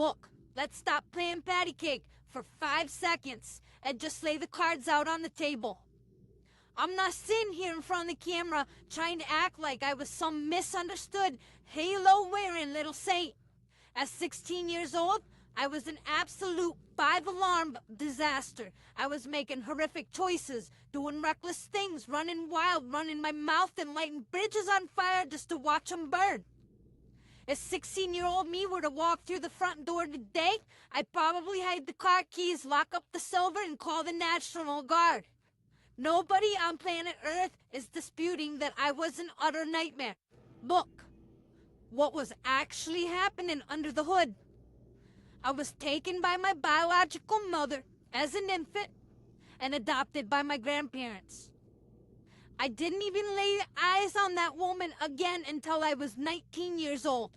Book, let's stop playing patty cake for 5 seconds and just lay the cards out on the table. I'm not sitting here in front of the camera trying to act like I was some misunderstood, halo-wearing little saint. At 16 years old, I was an absolute 5-alarm disaster. I was making horrific choices, doing reckless things, running wild, running my mouth and lighting bridges on fire just to watch them burn. If 16-year-old me were to walk through the front door today, I'd probably hide the car keys, lock up the silver, and call the National Guard. Nobody on planet Earth is disputing that I was an utter nightmare. Look, what was actually happening under the hood. I was taken by my biological mother as an infant and adopted by my grandparents. I didn't even lay eyes on that woman again until I was 19 years old.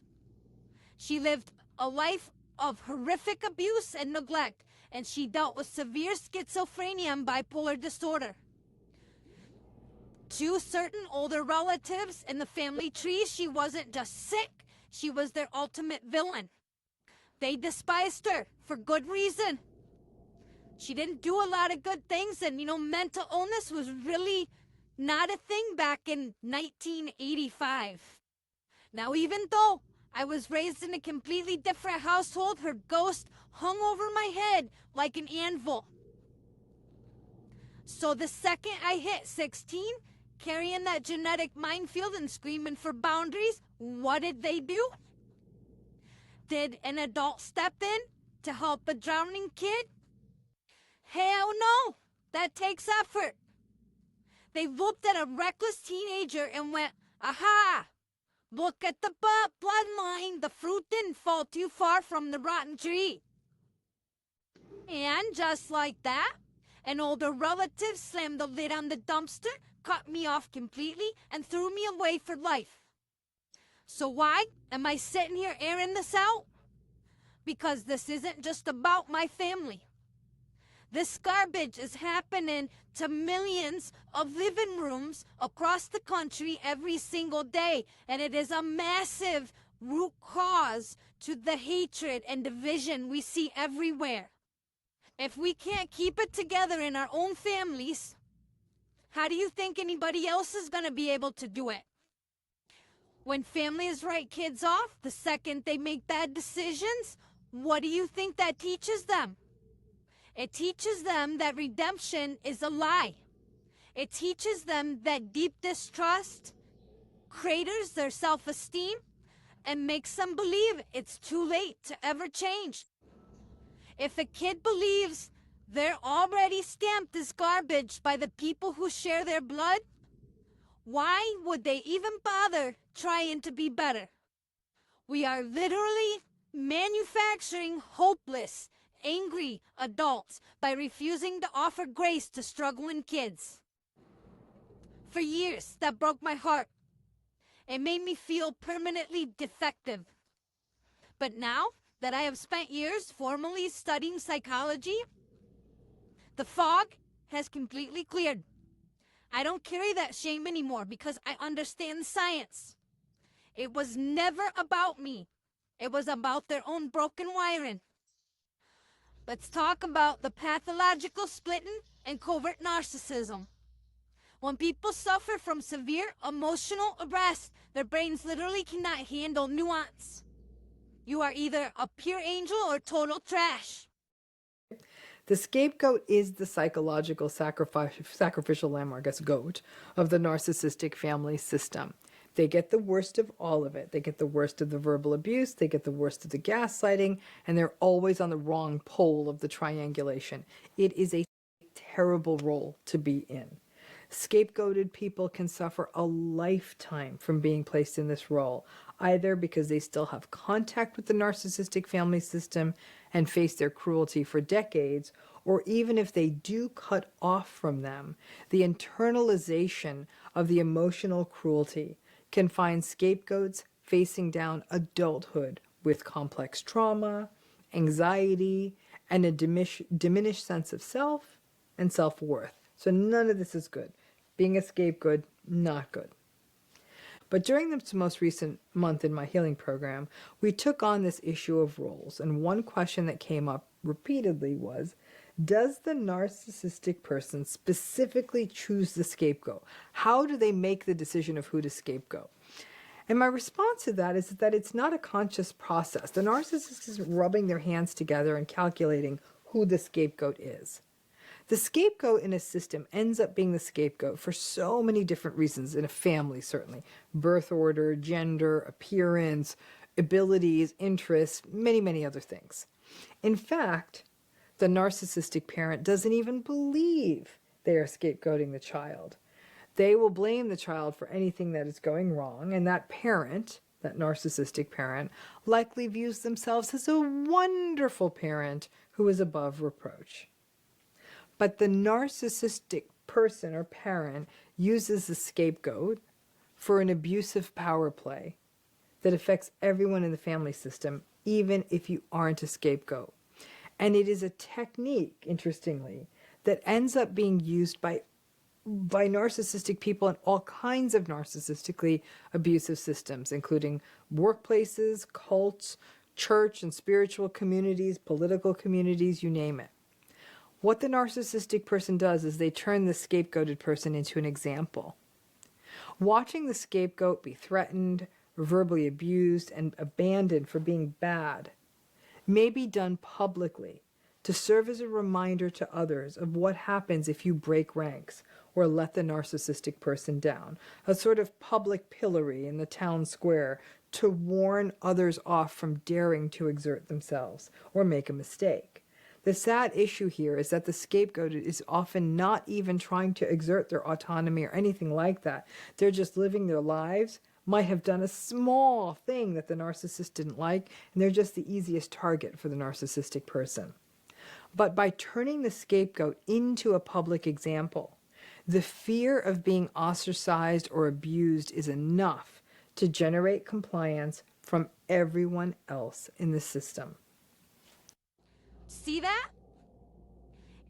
She lived a life of horrific abuse and neglect, and she dealt with severe schizophrenia and bipolar disorder. To certain older relatives in the family tree, she wasn't just sick, she was their ultimate villain. They despised her for good reason. She didn't do a lot of good things, and mental illness was really not a thing back in 1985. Now, even though I was raised in a completely different household, her ghost hung over my head like an anvil. So the second I hit 16, carrying that genetic minefield and screaming for boundaries, what did they do? Did an adult step in to help a drowning kid? Hell no! That takes effort. They looked at a reckless teenager and went, aha! Look at the bloodline. The fruit didn't fall too far from the rotten tree. And just like that, an older relative slammed the lid on the dumpster, cut me off completely, and threw me away for life. So why am I sitting here airing this out? Because this isn't just about my family. This garbage is happening to millions of living rooms across the country every single day, and it is a massive root cause to the hatred and division we see everywhere. If we can't keep it together in our own families, how do you think anybody else is going to be able to do it? When families write kids off the second they make bad decisions, what do you think that teaches them? It teaches them that redemption is a lie. It teaches them that deep distrust craters their self-esteem and makes them believe it's too late to ever change. If a kid believes they're already stamped as garbage by the people who share their blood, why would they even bother trying to be better? We are literally manufacturing hopeless, angry adults by refusing to offer grace to struggling kids. For years, that broke my heart. It made me feel permanently defective. But now that I have spent years formally studying psychology, the fog has completely cleared. I don't carry that shame anymore because I understand science. It was never about me. It was about their own broken wiring. Let's talk about the pathological splitting and covert narcissism. When people suffer from severe emotional arrest, their brains literally cannot handle nuance. You are either a pure angel or total trash. The scapegoat is the psychological sacrificial lamb, or I guess goat, of the narcissistic family system. They get the worst of all of it. They get the worst of the verbal abuse, they get the worst of the gaslighting, and they're always on the wrong pole of the triangulation. It is a terrible role to be in. Scapegoated people can suffer a lifetime from being placed in this role, either because they still have contact with the narcissistic family system and face their cruelty for decades, or even if they do cut off from them, the internalization of the emotional cruelty can find scapegoats facing down adulthood with complex trauma, anxiety, and a diminished sense of self and self-worth. So none of this is good. Being a scapegoat, not good. But But during this most recent month in my healing program, we took on this issue of roles. And one question that came up repeatedly was, does the narcissistic person specifically choose the scapegoat? How do they make the decision of who to scapegoat? And my response to that is that it's not a conscious process. The narcissist isn't rubbing their hands together and calculating who the scapegoat is. The scapegoat in a system ends up being the scapegoat for so many different reasons, in a family certainly. Birth order, gender, appearance, abilities, interests, many, many other things. In fact, the narcissistic parent doesn't even believe they are scapegoating the child. They will blame the child for anything that is going wrong, and that parent, that narcissistic parent, likely views themselves as a wonderful parent who is above reproach. But the narcissistic person or parent uses the scapegoat for an abusive power play that affects everyone in the family system, even if you aren't a scapegoat. And it is a technique, interestingly, that ends up being used by narcissistic people in all kinds of narcissistically abusive systems, including workplaces, cults, church and spiritual communities, political communities, you name it. What the narcissistic person does is they turn the scapegoated person into an example. Watching the scapegoat be threatened, verbally abused, and abandoned for being bad may be done publicly to serve as a reminder to others of what happens if you break ranks or let the narcissistic person down, a sort of public pillory in the town square to warn others off from daring to exert themselves or make a mistake. The sad issue here is that the scapegoat is often not even trying to exert their autonomy or anything like that. They're just living their lives, might have done a small thing that the narcissist didn't like, and they're just the easiest target for the narcissistic person. But by turning the scapegoat into a public example, the fear of being ostracized or abused is enough to generate compliance from everyone else in the system. See that?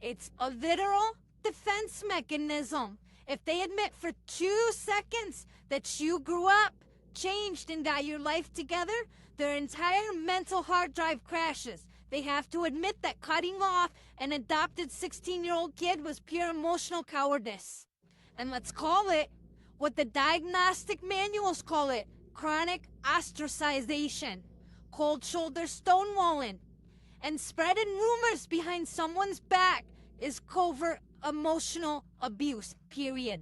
It's a literal defense mechanism. If they admit for 2 seconds that you grew up, changed, and got your life together, their entire mental hard drive crashes. They have to admit that cutting off an adopted 16-year-old kid was pure emotional cowardice. And let's call it what the diagnostic manuals call it: chronic ostracization, cold shoulder stonewalling, and spreading rumors behind someone's back is covert emotional abuse, period.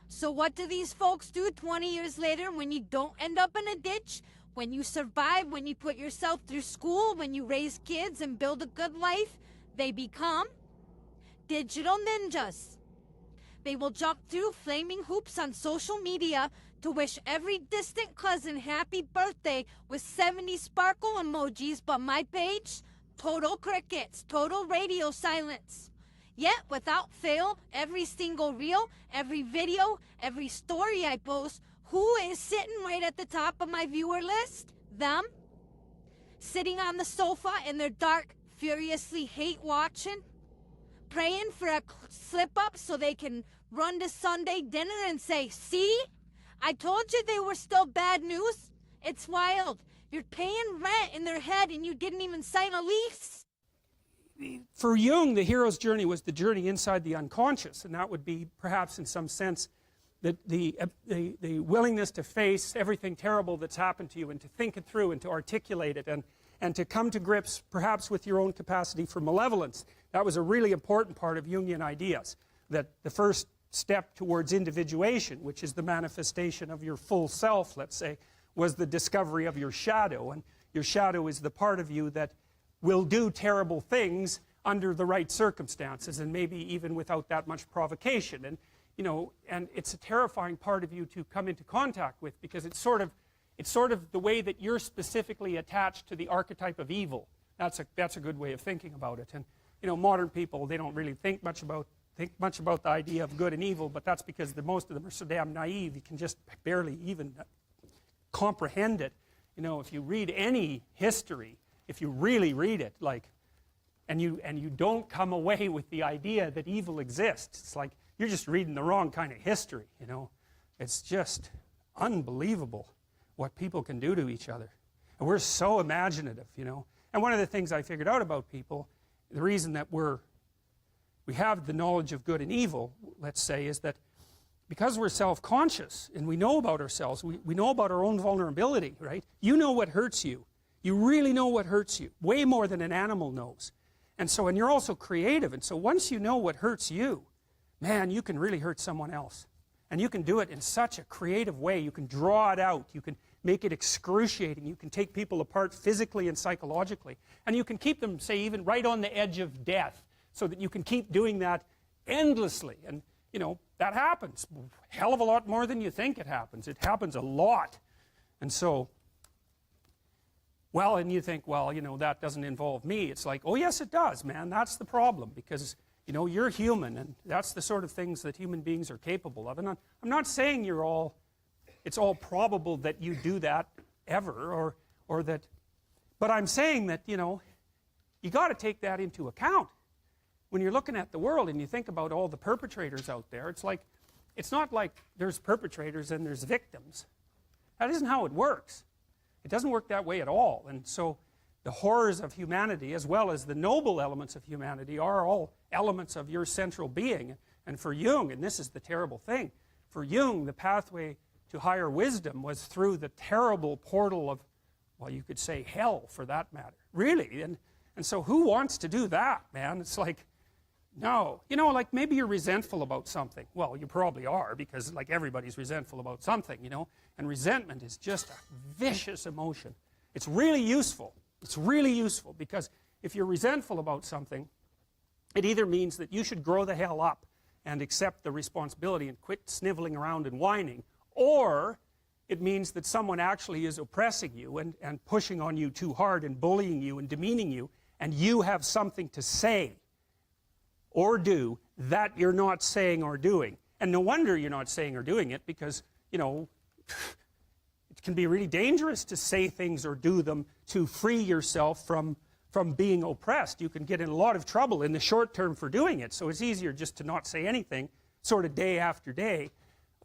So what do these folks do 20 years later when you don't end up in a ditch? When you survive, when you put yourself through school, when you raise kids and build a good life? They become digital ninjas. They will jump through flaming hoops on social media to wish every distant cousin happy birthday with 70 sparkle emojis, but my page, total crickets, total radio silence. Yet, without fail, every single reel, every video, every story I post, who is sitting right at the top of my viewer list? Them. Sitting on the sofa in their dark, furiously hate-watching, praying for a slip-up so they can run to Sunday dinner and say, "See? I told you they were still bad news." It's wild. You're paying rent in their head and you didn't even sign a lease. For Jung, the hero's journey was the journey inside the unconscious, and that would be perhaps in some sense that the willingness to face everything terrible that's happened to you and to think it through and to articulate it and to come to grips perhaps with your own capacity for malevolence. That was a really important part of Jungian ideas, that the first step towards individuation, which is the manifestation of your full self, let's say, was the discovery of your shadow. And your shadow is the part of you that will do terrible things under the right circumstances and maybe even without that much provocation. And you know, and it's a terrifying part of you to come into contact with, because it's sort of the way that you're specifically attached to the archetype of evil. That's a good way of thinking about it. And you know, modern people, they don't really think much about the idea of good and evil, but that's because most of them are so damn naive you can just barely even comprehend it. You know, if you read any history, if you really read it, like, and you don't come away with the idea that evil exists, it's like you're just reading the wrong kind of history, you know. It's just unbelievable what people can do to each other. And we're so imaginative, you know. And one of the things I figured out about people, the reason that we have the knowledge of good and evil, let's say, is that because we're self-conscious and we know about ourselves, we know about our own vulnerability, right? You know what hurts you. You really know what hurts you, way more than an animal knows. And so, and you're also creative, and so once you know what hurts you, man, you can really hurt someone else. And you can do it in such a creative way. You can draw it out. You can make it excruciating. You can take people apart physically and psychologically. And you can keep them, say, even right on the edge of death, so that you can keep doing that endlessly. And, you know, that happens. Hell of a lot more than you think it happens. It happens a lot. And so, well, and you think, well, you know, that doesn't involve me. It's like, oh, yes, it does, man. That's the problem, because, you know, you're human, and that's the sort of things that human beings are capable of. And I'm not saying it's all probable that you do that ever, or that, but I'm saying that, you know, you got to take that into account. When you're looking at the world and you think about all the perpetrators out there, it's not like there's perpetrators and there's victims. That isn't how it works. It doesn't work that way at all. And so the horrors of humanity, as well as the noble elements of humanity, are all elements of your central being. And for Jung, and this is the terrible thing, for Jung, the pathway to higher wisdom was through the terrible portal of, well, you could say hell, for that matter. Really. And so who wants to do that, man? It's like, no. You know, like maybe you're resentful about something. Well, you probably are, because like everybody's resentful about something, you know. And resentment is just a vicious emotion. It's really useful. It's really useful, because if you're resentful about something, it either means that you should grow the hell up and accept the responsibility and quit sniveling around and whining, or it means that someone actually is oppressing you and pushing on you too hard and bullying you and demeaning you, and you have something to say or do that you're not saying or doing. And no wonder you're not saying or doing it, because, you know, it can be really dangerous to say things or do them to free yourself from being oppressed. You can get in a lot of trouble in the short term for doing it. So it's easier just to not say anything, sort of day after day.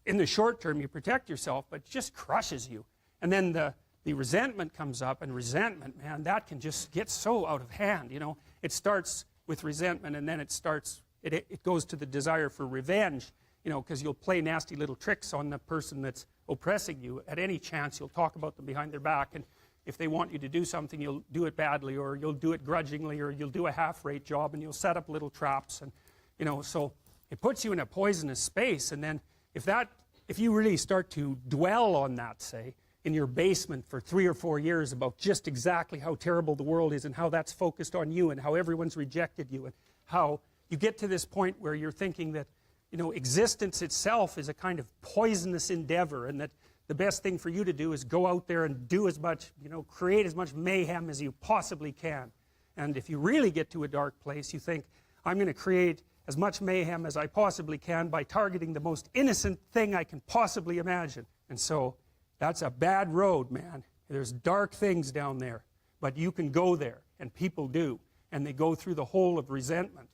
In the short term, you protect yourself, but it just crushes you. And then the resentment comes up, and resentment, man, that can just get so out of hand, you know. It starts with resentment, and then it goes to the desire for revenge, you know, because you'll play nasty little tricks on the person that's oppressing you. At any chance, you'll talk about them behind their back, and if they want you to do something, you'll do it badly, or you'll do it grudgingly, or you'll do a half-rate job, and you'll set up little traps, and, you know, so it puts you in a poisonous space. And then if you really start to dwell on that, say, in your basement for 3 or 4 years about just exactly how terrible the world is and how that's focused on you and how everyone's rejected you, and how you get to this point where you're thinking that, you know, existence itself is a kind of poisonous endeavor, and that the best thing for you to do is go out there and do as much, you know, create as much mayhem as you possibly can. And if you really get to a dark place, you think, I'm going to create as much mayhem as I possibly can by targeting the most innocent thing I can possibly imagine. And so that's a bad road, man. There's dark things down there, but you can go there, and people do, and they go through the hole of resentment.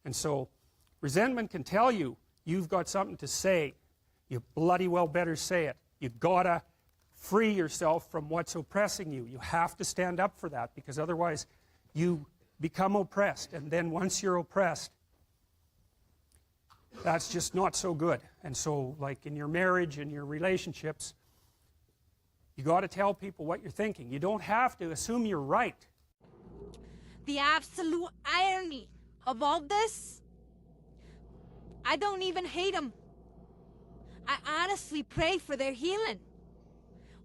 And so resentment can tell you you've got something to say. You bloody well better say it. You gotta free yourself from what's oppressing you. You have to stand up for that, because otherwise you become oppressed, and then once you're oppressed, that's just not so good. And so, like in your marriage and your relationships, you got to tell people what you're thinking. You don't have to assume you're right. The absolute irony of all this, I don't even hate them. I honestly pray for their healing.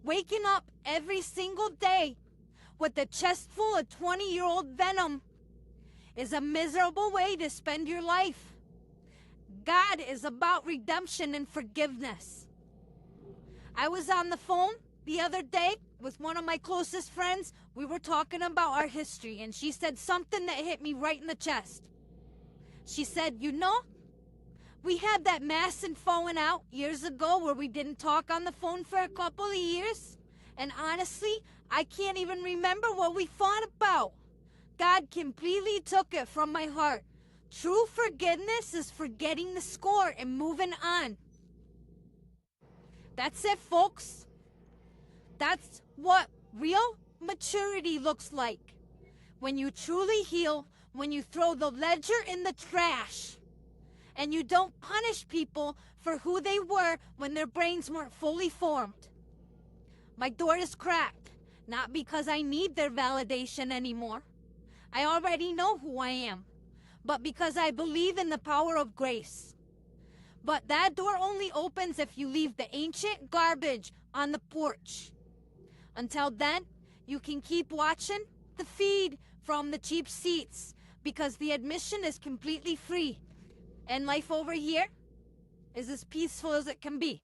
Waking up every single day with a chest full of 20-year-old venom is a miserable way to spend your life. God is about redemption and forgiveness. I was on the phone the other day with one of my closest friends. We were talking about our history, and she said something that hit me right in the chest. She said, you know, we had that massive falling out years ago where we didn't talk on the phone for a couple of years. And honestly, I can't even remember what we fought about. God completely took it from my heart. True forgiveness is forgetting the score and moving on. That's it, folks. That's what real maturity looks like. When you truly heal, when you throw the ledger in the trash, and you don't punish people for who they were when their brains weren't fully formed. My door is cracked, not because I need their validation anymore. I already know who I am, but because I believe in the power of grace. But that door only opens if you leave the ancient garbage on the porch. Until then, you can keep watching the feed from the cheap seats because the admission is completely free. And life over here is as peaceful as it can be.